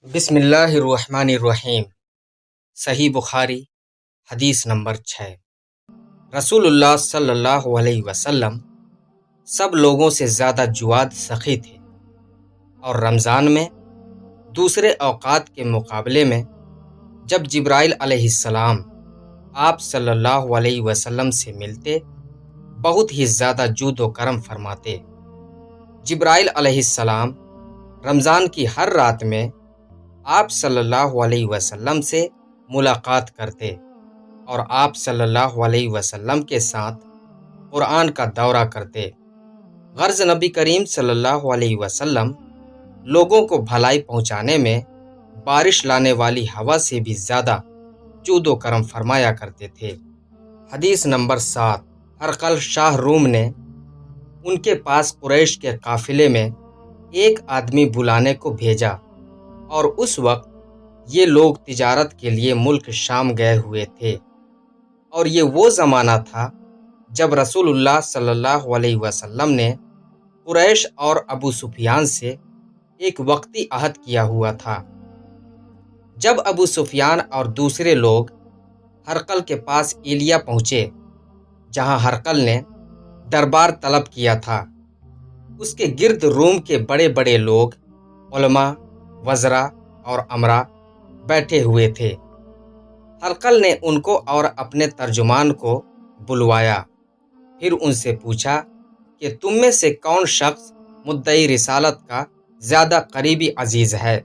بسم اللہ الرحمن الرحیم۔ صحیح بخاری حدیث نمبر 6۔ رسول اللہ صلی اللہ علیہ وسلم سب لوگوں سے زیادہ جواد سخی تھے، اور رمضان میں دوسرے اوقات کے مقابلے میں جب جبرائیل علیہ السلام آپ صلی اللہ علیہ وسلم سے ملتے بہت ہی زیادہ جود و کرم فرماتے۔ جبرائیل علیہ السلام رمضان کی ہر رات میں آپ صلی اللہ علیہ وسلم سے ملاقات کرتے اور آپ صلی اللہ علیہ وسلم کے ساتھ قرآن کا دورہ کرتے۔ غرض نبی کریم صلی اللہ علیہ وسلم لوگوں کو بھلائی پہنچانے میں بارش لانے والی ہوا سے بھی زیادہ جود و کرم فرمایا کرتے تھے۔ حدیث نمبر 7۔ ہرقل شاہ روم نے ان کے پاس قریش کے قافلے میں ایک آدمی بلانے کو بھیجا، اور اس وقت یہ لوگ تجارت کے لیے ملک شام گئے ہوئے تھے، اور یہ وہ زمانہ تھا جب رسول اللہ صلی اللہ علیہ وسلم نے قریش اور ابو سفیان سے ایک وقتی عہد کیا ہوا تھا۔ جب ابو سفیان اور دوسرے لوگ ہرقل کے پاس ایلیا پہنچے، جہاں ہرقل نے دربار طلب کیا تھا، اس کے گرد روم کے بڑے بڑے لوگ، علماء، وزراء اور امراء بیٹھے ہوئے تھے۔ ہرقل نے ان کو اور اپنے ترجمان کو بلوایا، پھر ان سے پوچھا کہ تم میں سے کون شخص مدعی رسالت کا زیادہ قریبی عزیز ہے؟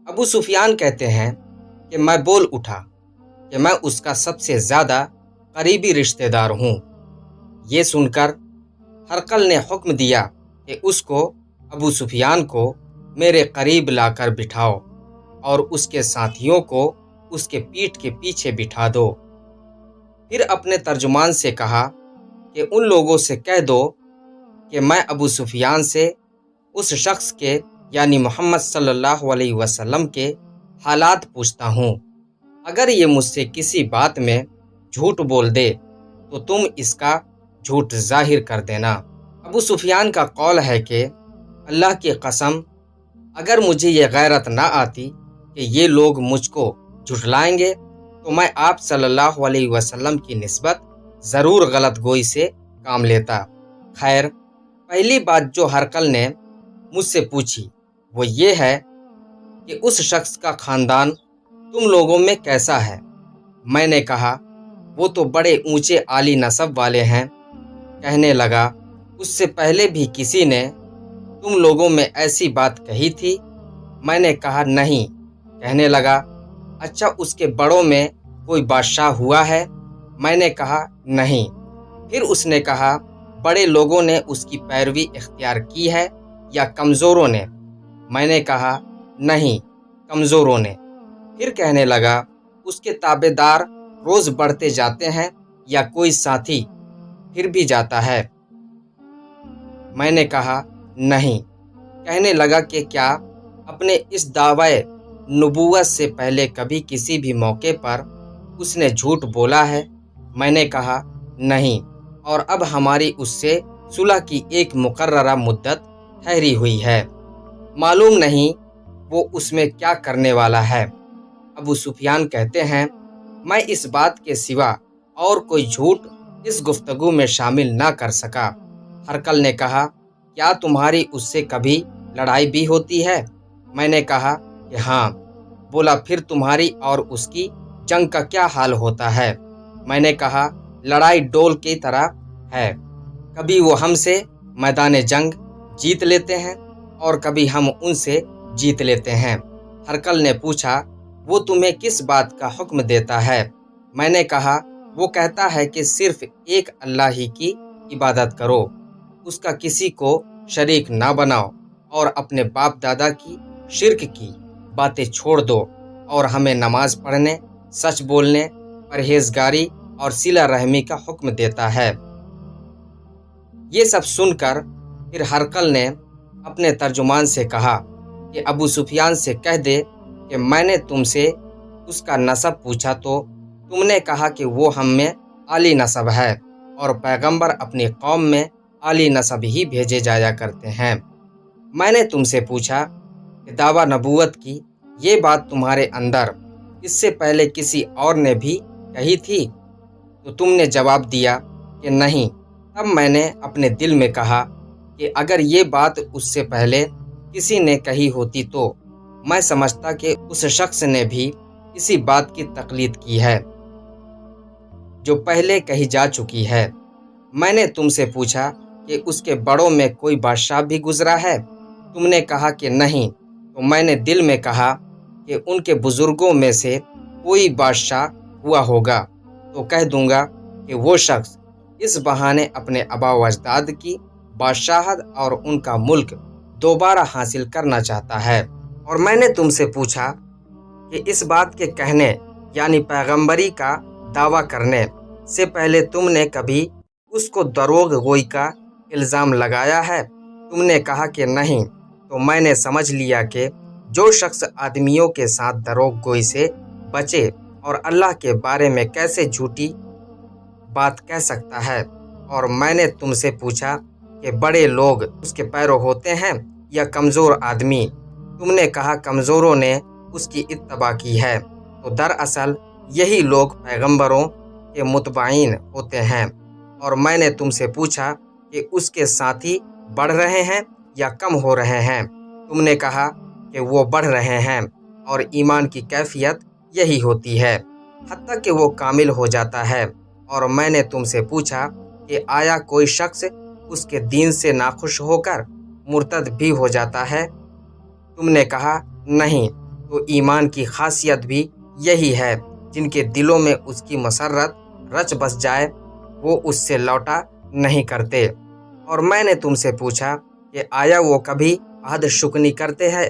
ابو سفیان کہتے ہیں کہ میں بول اٹھا کہ میں اس کا سب سے زیادہ قریبی رشتہ دار ہوں۔ یہ سن کر ہرقل نے حکم دیا کہ اس کو، ابو سفیان کو، میرے قریب لا کر بٹھاؤ، اور اس کے ساتھیوں کو اس کے پیٹھ کے پیچھے بٹھا دو۔ پھر اپنے ترجمان سے کہا کہ ان لوگوں سے کہہ دو کہ میں ابو سفیان سے اس شخص کے یعنی محمد صلی اللہ علیہ وسلم کے حالات پوچھتا ہوں۔ اگر یہ مجھ سے کسی بات میں جھوٹ بول دے تو تم اس کا جھوٹ ظاہر کر دینا۔ ابو سفیان کا قول ہے کہ اللہ کی قسم، اگر مجھے یہ غیرت نہ آتی کہ یہ لوگ مجھ کو جھٹلائیں گے تو میں آپ صلی اللہ علیہ وسلم کی نسبت ضرور غلط گوئی سے کام لیتا۔ خیر، پہلی بات جو ہرقل نے مجھ سے پوچھی وہ یہ ہے کہ اس شخص کا خاندان تم لوگوں میں کیسا ہے؟ میں نے کہا وہ تو بڑے اونچے عالی نسب والے ہیں۔ کہنے لگا اس سے پہلے بھی کسی نے تم لوگوں میں ایسی بات کہی تھی؟ میں نے کہا نہیں۔ کہنے لگا اچھا اس کے بڑوں میں کوئی بادشاہ ہوا ہے؟ میں نے کہا نہیں۔ پھر اس نے کہا بڑے لوگوں نے اس کی پیروی اختیار کی ہے یا کمزوروں نے؟ میں نے کہا نہیں، کمزوروں نے۔ پھر کہنے لگا اس کے تابع دار روز بڑھتے جاتے ہیں یا کوئی ساتھی پھر بھی جاتا ہے؟ میں نے کہا نہیں۔ کہنے لگا کہ کیا اپنے اس دعوی نبوت سے پہلے کبھی کسی بھی موقع پر اس نے جھوٹ بولا ہے؟ میں نے کہا نہیں، اور اب ہماری اس سے صلح کی ایک مقررہ مدت ٹھہری ہوئی ہے، معلوم نہیں وہ اس میں کیا کرنے والا ہے۔ ابو سفیان کہتے ہیں میں اس بات کے سوا اور کوئی جھوٹ اس گفتگو میں شامل نہ کر سکا۔ ہرقل نے کہا کیا تمہاری اس سے کبھی لڑائی بھی ہوتی ہے؟ میں نے کہا کہ ہاں۔ بولا پھر تمہاری اور اس کی جنگ کا کیا حال ہوتا ہے؟ میں نے کہا لڑائی ڈول کی طرح ہے، کبھی وہ ہم سے میدان جنگ جیت لیتے ہیں اور کبھی ہم ان سے جیت لیتے ہیں۔ ہرقل نے پوچھا وہ تمہیں کس بات کا حکم دیتا ہے؟ میں نے کہا وہ کہتا ہے کہ صرف ایک اللہ ہی کی عبادت کرو، اس کا کسی کو شریک نہ بناؤ، اور اپنے باپ دادا کی شرک کی باتیں چھوڑ دو، اور ہمیں نماز پڑھنے، سچ بولنے، پرہیزگاری اور صلہ رحمی کا حکم دیتا ہے۔ یہ سب سن کر پھر ہرقل نے اپنے ترجمان سے کہا کہ ابو سفیان سے کہہ دے کہ میں نے تم سے اس کا نسب پوچھا تو تم نے کہا کہ وہ ہم میں عالی نسب ہے، اور پیغمبر اپنی قوم میں عالی نسب ہی بھیجے جایا کرتے ہیں۔ میں نے تم سے پوچھا کہ دعویٰ نبوت کی یہ بات تمہارے اندر اس سے پہلے کسی اور نے بھی کہی تھی؟ تو تم نے جواب دیا کہ نہیں۔ تب میں نے اپنے دل میں کہا کہ اگر یہ بات اس سے پہلے کسی نے کہی ہوتی تو میں سمجھتا کہ اس شخص نے بھی اسی بات کی تقلید کی ہے جو پہلے کہی جا چکی ہے۔ میں نے تم سے پوچھا کہ اس کے بڑوں میں کوئی بادشاہ بھی گزرا ہے؟ تم نے کہا کہ نہیں۔ تو میں نے دل میں کہا کہ ان کے بزرگوں میں سے کوئی بادشاہ ہوا ہوگا تو کہہ دوں گا کہ وہ شخص اس بہانے اپنے آباء و اجداد کی بادشاہت اور ان کا ملک دوبارہ حاصل کرنا چاہتا ہے۔ اور میں نے تم سے پوچھا کہ اس بات کے کہنے یعنی پیغمبری کا دعویٰ کرنے سے پہلے تم نے کبھی اس کو دروغ گوئی کا الزام لگایا ہے؟ تم نے کہا کہ نہیں۔ تو میں نے سمجھ لیا کہ جو شخص آدمیوں کے ساتھ دروغ گوئی سے بچے اور اللہ کے بارے میں کیسے جھوٹی بات کہہ سکتا ہے۔ اور میں نے تم سے پوچھا کہ بڑے لوگ اس کے پیرو ہوتے ہیں یا کمزور آدمی؟ تم نے کہا کمزوروں نے اس کی اتباع کی ہے۔ تو دراصل یہی لوگ پیغمبروں کے متبعین ہوتے ہیں۔ اور میں نے تم سے پوچھا کہ اس کے ساتھی بڑھ رہے ہیں یا کم ہو رہے ہیں؟ تم نے کہا کہ وہ بڑھ رہے ہیں، اور ایمان کی کیفیت یہی ہوتی ہے حتیٰ کہ وہ کامل ہو جاتا ہے۔ اور میں نے تم سے پوچھا کہ آیا کوئی شخص اس کے دین سے ناخوش ہو کر مرتد بھی ہو جاتا ہے؟ تم نے کہا نہیں۔ تو ایمان کی خاصیت بھی یہی ہے، جن کے دلوں میں اس کی مسرت رچ بس جائے وہ اس سے لوٹا نہیں کرتے۔ اور میں نے تم سے پوچھا کہ آیا وہ کبھی عہد شکنی کرتے ہیں؟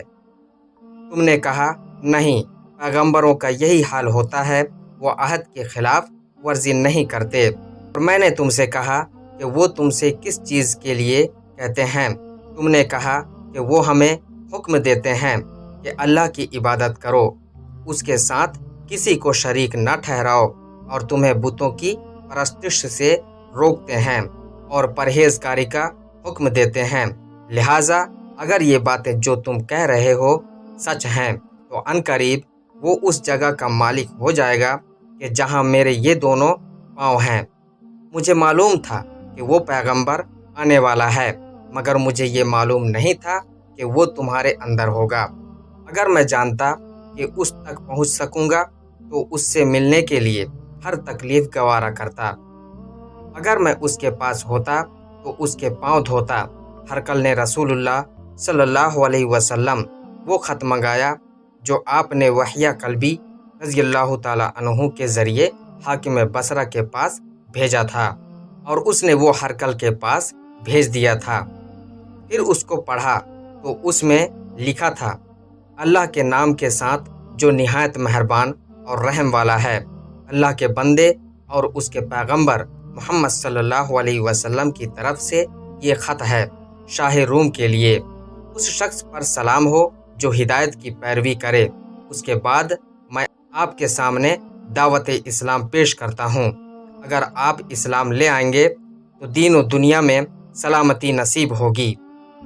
تم نے کہا نہیں۔ پیغمبروں کا یہی حال ہوتا ہے، وہ عہد کے خلاف ورزی نہیں کرتے۔ اور میں نے تم سے کہا کہ وہ تم سے کس چیز کے لیے کہتے ہیں؟ تم نے کہا کہ وہ ہمیں حکم دیتے ہیں کہ اللہ کی عبادت کرو، اس کے ساتھ کسی کو شریک نہ ٹھہراؤ، اور تمہیں بتوں کی پرستش سے روکتے ہیں اور پرہیزکاری کا حکم دیتے ہیں۔ لہٰذا اگر یہ باتیں جو تم کہہ رہے ہو سچ ہیں تو عنقریب وہ اس جگہ کا مالک ہو جائے گا کہ جہاں میرے یہ دونوں پاؤں ہیں۔ مجھے معلوم تھا کہ وہ پیغمبر آنے والا ہے، مگر مجھے یہ معلوم نہیں تھا کہ وہ تمہارے اندر ہوگا۔ اگر میں جانتا کہ اس تک پہنچ سکوں گا تو اس سے ملنے کے لیے ہر تکلیف گوارا کرتا۔ اگر میں اس کے پاس ہوتا تو اس کے پاؤں دھوتا۔ ہرقل نے رسول اللہ صلی اللہ علیہ وسلم وہ خط منگایا جو آپ نے وحیہ قلبی رضی اللہ تعالیٰ عنہ کے ذریعے حاکم بصرہ کے پاس بھیجا تھا، اور اس نے وہ ہرقل کے پاس بھیج دیا تھا۔ پھر اس کو پڑھا تو اس میں لکھا تھا، اللہ کے نام کے ساتھ جو نہایت مہربان اور رحم والا ہے۔ اللہ کے بندے اور اس کے پیغمبر محمد صلی اللہ علیہ وسلم کی طرف سے یہ خط ہے، شاہ روم کے لیے۔ اس شخص پر سلام ہو جو ہدایت کی پیروی کرے۔ اس کے بعد میں آپ کے سامنے دعوت اسلام پیش کرتا ہوں۔ اگر آپ اسلام لے آئیں گے تو دین و دنیا میں سلامتی نصیب ہوگی،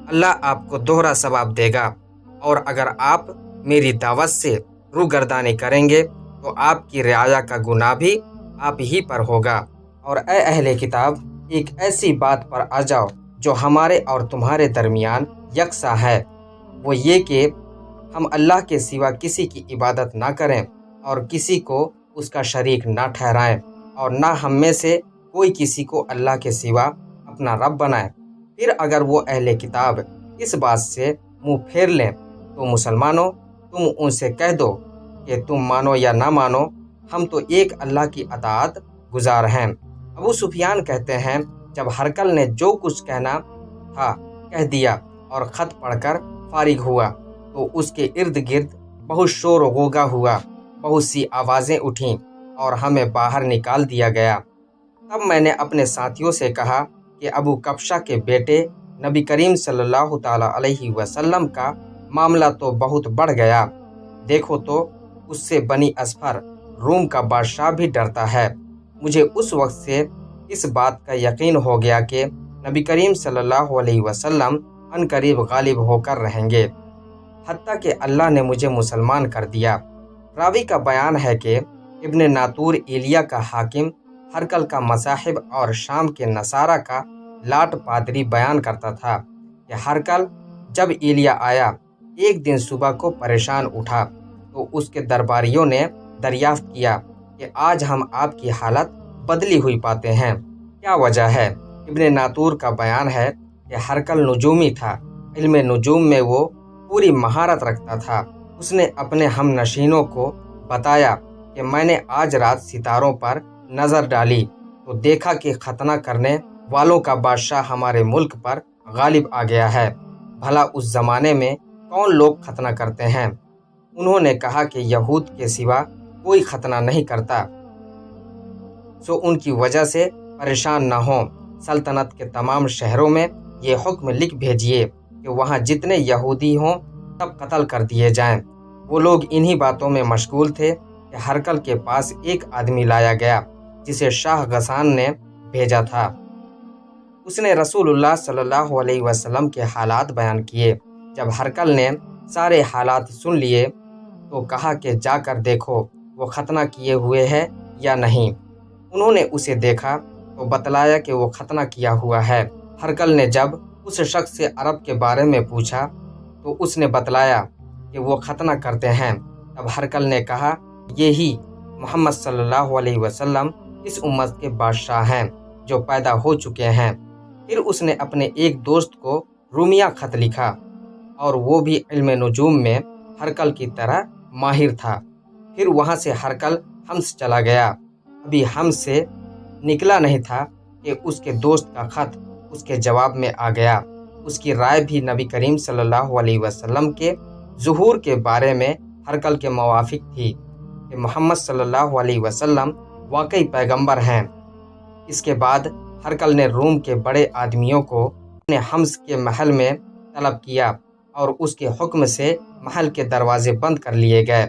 اللہ آپ کو دوہرا ثواب دے گا۔ اور اگر آپ میری دعوت سے روگردانی کریں گے تو آپ کی رعایا کا گناہ بھی آپ ہی پر ہوگا۔ اور اے اہل کتاب، ایک ایسی بات پر آ جاؤ جو ہمارے اور تمہارے درمیان یکساں ہے، وہ یہ کہ ہم اللہ کے سوا کسی کی عبادت نہ کریں اور کسی کو اس کا شریک نہ ٹھہرائیں، اور نہ ہم میں سے کوئی کسی کو اللہ کے سوا اپنا رب بنائے۔ پھر اگر وہ اہل کتاب اس بات سے منہ پھیر لیں تو مسلمانوں، تم ان سے کہہ دو کہ تم مانو یا نہ مانو، ہم تو ایک اللہ کی اطاعت گزار ہیں۔ ابو سفیان کہتے ہیں، جب ہرقل نے جو کچھ کہنا تھا کہہ دیا اور خط پڑھ کر فارغ ہوا تو اس کے ارد گرد بہت شور و غوغا ہوا، بہت سی آوازیں اٹھیں اور ہمیں باہر نکال دیا گیا۔ تب میں نے اپنے ساتھیوں سے کہا کہ ابو کبشہ کے بیٹے نبی کریم صلی اللہ تعالیٰ علیہ وسلم کا معاملہ تو بہت بڑھ گیا، دیکھو تو اس سے بنی اصفر روم کا بادشاہ بھی ڈرتا ہے۔ مجھے اس وقت سے اس بات کا یقین ہو گیا کہ نبی کریم صلی اللہ علیہ وسلم عنقریب غالب ہو کر رہیں گے۔ حتیٰ کہ اللہ نے مجھے مسلمان کر دیا۔ راوی کا بیان ہے کہ ابن ناطور ایلیا کا حاکم، ہرقل کا مصاحب اور شام کے نصارہ کا لاٹ پادری بیان کرتا تھا کہ ہرقل جب ایلیا آیا ایک دن صبح کو پریشان اٹھا تو اس کے درباریوں نے دریافت کیا کہ آج ہم آپ کی حالت بدلی ہوئی پاتے ہیں، کیا وجہ ہے؟ ابن ناطور کا بیان ہے کہ ہرقل نجومی تھا، علم نجوم میں وہ پوری مہارت رکھتا تھا۔ اس نے اپنے ہم نشینوں کو بتایا کہ میں نے آج رات ستاروں پر نظر ڈالی تو دیکھا کہ ختنہ کرنے والوں کا بادشاہ ہمارے ملک پر غالب آ گیا ہے۔ بھلا اس زمانے میں کون لوگ ختنہ کرتے ہیں؟ انہوں نے کہا کہ یہود کے سوا کوئی ختنہ نہیں کرتا، سو ان کی وجہ سے پریشان نہ ہوں۔ سلطنت کے تمام شہروں میں یہ حکم لکھ بھیجیے کہ وہاں جتنے یہودی ہوں سب قتل کر دیے جائیں۔ وہ لوگ انہی باتوں میں مشغول تھے کہ ہرقل کے پاس ایک آدمی لایا گیا جسے شاہ غسان نے بھیجا تھا۔ اس نے رسول اللہ صلی اللہ علیہ وسلم کے حالات بیان کیے۔ جب ہرقل نے سارے حالات سن لیے تو کہا کہ جا کر دیکھو وہ ختنہ کیے ہوئے ہے یا نہیں۔ انہوں نے اسے دیکھا تو بتلایا کہ وہ ختنہ کیا ہوا ہے۔ ہرقل نے جب اس شخص سے عرب کے بارے میں پوچھا تو اس نے بتلایا کہ وہ ختنہ کرتے ہیں۔ تب ہرقل نے کہا یہی محمد صلی اللہ علیہ وسلم اس امت کے بادشاہ ہیں جو پیدا ہو چکے ہیں۔ پھر اس نے اپنے ایک دوست کو رومیہ خط لکھا اور وہ بھی علم نجوم میں ہرقل کی طرح ماہر تھا۔ پھر وہاں سے ہرقل حمص چلا گیا۔ ابھی حمص سے نکلا نہیں تھا کہ اس کے دوست کا خط اس کے جواب میں آ گیا۔ اس کی رائے بھی نبی کریم صلی اللہ علیہ وسلم کے ظہور کے بارے میں ہرقل کے موافق تھی کہ محمد صلی اللہ علیہ وسلم واقعی پیغمبر ہیں۔ اس کے بعد ہرقل نے روم کے بڑے آدمیوں کو اپنے حمص کے محل میں طلب کیا اور اس کے حکم سے محل کے دروازے بند کر لیے گئے۔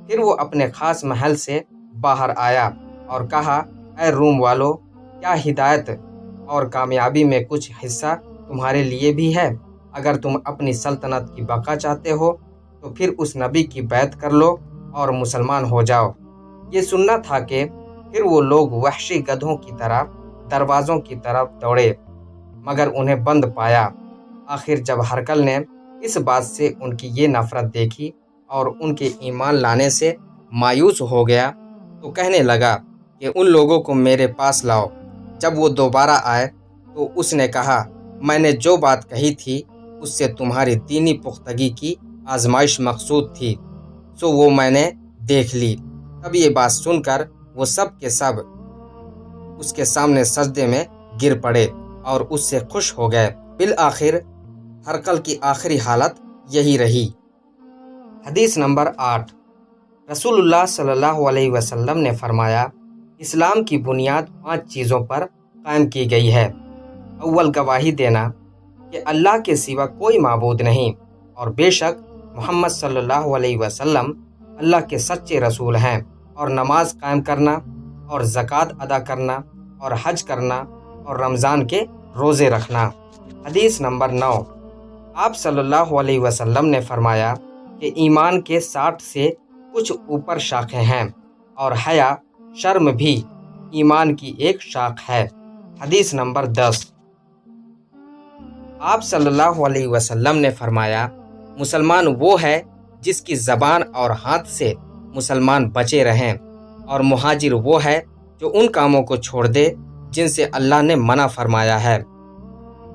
پھر وہ اپنے خاص محل سے باہر آیا اور کہا اے روم والو، کیا ہدایت اور کامیابی میں کچھ حصہ تمہارے لیے بھی ہے؟ اگر تم اپنی سلطنت کی بقا چاہتے ہو تو پھر اس نبی کی بیعت کر لو اور مسلمان ہو جاؤ۔ یہ سننا تھا کہ پھر وہ لوگ وحشی گدھوں کی طرح دروازوں کی طرف دوڑے مگر انہیں بند پایا۔ آخر جب ہرقل نے اس بات سے ان کی یہ نفرت دیکھی اور ان کے ایمان لانے سے مایوس ہو گیا تو کہنے لگا کہ ان لوگوں کو میرے پاس لاؤ۔ جب وہ دوبارہ آئے تو اس نے کہا میں نے جو بات کہی تھی اس سے تمہاری دینی پختگی کی آزمائش مقصود تھی، سو وہ میں نے دیکھ لی۔ تب یہ بات سن کر وہ سب کے سب اس کے سامنے سجدے میں گر پڑے اور اس سے خوش ہو گئے۔ بالآخر ہرقل کی آخری حالت یہی رہی۔ حدیث نمبر 8۔ رسول اللہ صلی اللہ علیہ وسلم نے فرمایا اسلام کی بنیاد 5 چیزوں پر قائم کی گئی ہے۔ اول گواہی دینا کہ اللہ کے سوا کوئی معبود نہیں اور بے شک محمد صلی اللہ علیہ وسلم اللہ کے سچے رسول ہیں، اور نماز قائم کرنا اور زکوٰۃ ادا کرنا اور حج کرنا اور رمضان کے روزے رکھنا۔ حدیث نمبر 9۔ آپ صلی اللہ علیہ وسلم نے فرمایا کہ ایمان کے 60 سے کچھ اوپر شاخیں ہیں اور حیا شرم بھی ایمان کی ایک شاخ ہے۔ حدیث نمبر 10۔ آپ صلی اللہ علیہ وسلم نے فرمایا مسلمان وہ ہے جس کی زبان اور ہاتھ سے مسلمان بچے رہیں، اور مہاجر وہ ہے جو ان کاموں کو چھوڑ دے جن سے اللہ نے منع فرمایا ہے۔